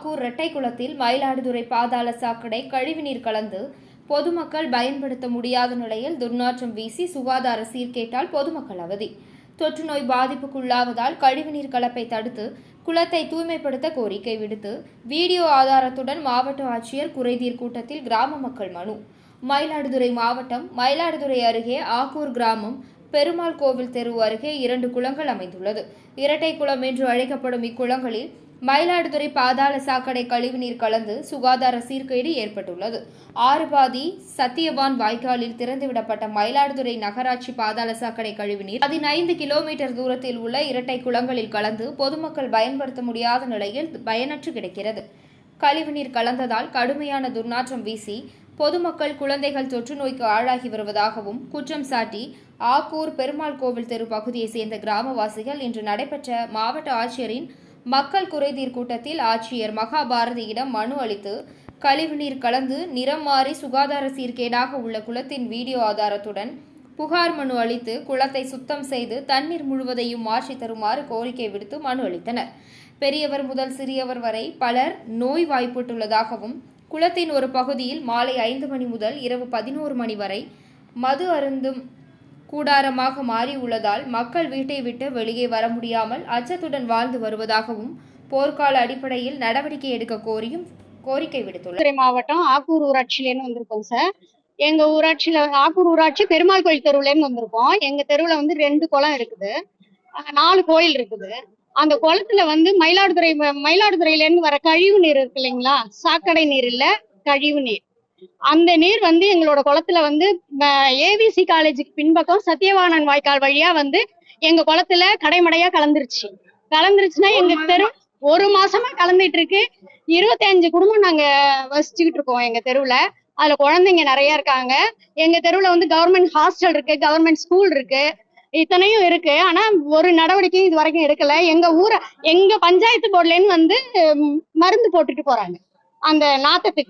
ஆக்கூர் ரெட்டைக்குளத்தில் மயிலாடுதுறை பாதாள சாக்கடை கழிவுநீர் கலந்து பொதுமக்கள் பயன்படுத்த முடியாத நிலையில் துர்நாற்றம் வீசி சுகாதார சீர்கேட்டால் பொதுமக்கள் அவதி. தொற்று நோய் பாதிப்புக்குள்ளாவதால் கழிவுநீர் கலப்பை தடுத்து குளத்தை தூய்மைப்படுத்த கோரிக்கை விடுத்து வீடியோ ஆதாரத்துடன் மாவட்ட ஆட்சியர் குறைதீர் கூட்டத்தில் கிராம மக்கள் மனு. மயிலாடுதுறை மாவட்டம் மயிலாடுதுறை அருகே ஆக்கூர் கிராமம் பெருமாள் கோவில் தெரு அருகே 2 குளங்கள் அமைந்துள்ளது. இரட்டை குளம் என்று அழைக்கப்படும் இக்குளங்களில் மயிலாடுதுறை பாதாள சாக்கடை கழிவுநீர் கலந்து சுகாதார சீர்கேடு ஏற்பட்டுள்ளது. ஆறுபாதி சத்தியவான் வாய்க்காலில் திறந்துவிடப்பட்ட மயிலாடுதுறை நகராட்சி பாதாள சாக்கடை கழிவுநீர் 15 கிலோமீட்டர் தூரத்தில் உள்ள இரட்டை குளங்களில் கலந்து பொதுமக்கள் பயன்படுத்த முடியாத நிலையில் பயனற்று கிடக்கிறது. கழிவுநீர் கலந்ததால் கடுமையான துர்நாற்றம் வீசி பொதுமக்கள் குழந்தைகள் தொற்று நோய்க்கு ஆளாகி வருவதாகவும் குற்றம் சாட்டி ஆக்கூர் பெருமாள் கோவில் தெரு பகுதியைச் சேர்ந்த கிராமவாசிகள் இன்று நடைபெற்ற மாவட்ட ஆட்சியரின் மக்கள் குறைதீர் கூட்டத்தில் ஆட்சியர் மகாபாரதியிடம் மனு அளித்து கழிவுநீர் கலந்து நிறம் மாறி சுகாதார சீர்கேடாக உள்ள குளத்தின் வீடியோ ஆதாரத்துடன் புகார் மனு அளித்து குளத்தை சுத்தம் செய்து தண்ணீர் முழுவதையும் மாற்றி தருமாறு கோரிக்கை விடுத்து மனு அளித்தனர். பெரியவர் முதல் சிறியவர் வரை பலர் நோய் வாய்ப்புள்ளதாகவும் குளத்தின் ஒரு பகுதியில் மாலை 5 மணி முதல் இரவு 11 மணி வரை மது அருந்தும் கூடாரமாக மாறியுள்ளதால் மக்கள் வீட்டை விட்டு வெளியே வர முடியாமல் அச்சத்துடன் வாழ்ந்து வருவதாகவும் போர்க்கால அடிப்படையில் நடவடிக்கை எடுக்க கோரியும் கோரிக்கை விடுத்துள்ளனர். மாவட்டம் ஆக்கூர் ஊராட்சியிலேருந்து வந்திருக்கோம் சார். எங்க ஊராட்சியில ஆக்கூர் ஊராட்சி பெருமாள் கோயில் தெருவுலேருந்து வந்திருக்கோம். எங்க தெருவுல 2 குளம் இருக்குது, 4 கோயில் இருக்குது. அந்த குளத்துல மயிலாடுதுறையில இருந்து வர கழிவு நீர் இருக்கு இல்லைங்களா, சாக்கடை நீர் இல்ல கழிவு நீர். அந்த நீர் எங்களோட குளத்துல ஏவிசி காலேஜுக்கு பின்பக்கம் சத்தியவாணன் வாய்க்கால் வழியா எங்க குளத்துல கடைமடையா கலந்துருச்சுன்னா எங்க தெரு 1 மாசமா கலந்துட்டு இருக்கு. 25 குடும்பம் நாங்க வசிச்சுக்கிட்டு இருக்கோம் எங்க தெருவுல. அதுல குழந்தைங்க நிறைய இருக்காங்க. எங்க தெருவுல கவர்மெண்ட் ஹாஸ்டல் இருக்கு, கவர்மெண்ட் ஸ்கூல் இருக்கு, இத்தனையும் இருக்கு. ஆனா ஒரு நடவடிக்கையும் இது வரைக்கும் எடுக்கல. எங்க பஞ்சாயத்து போர்டுல இருந்து மருந்து போட்டுட்டு போறாங்க அந்த நாத்தத்துக்கு.